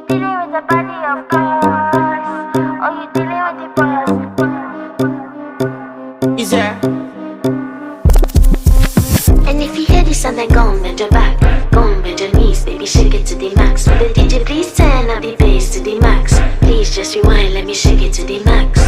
dealing with the body of course, or you dealing with the boss. Is there? And if you hear this and then go and bend your back, go and bend your knees, baby, shake it to the max. Will the DJ please turn up the bass to the max? Please just rewind, let me shake it to the max.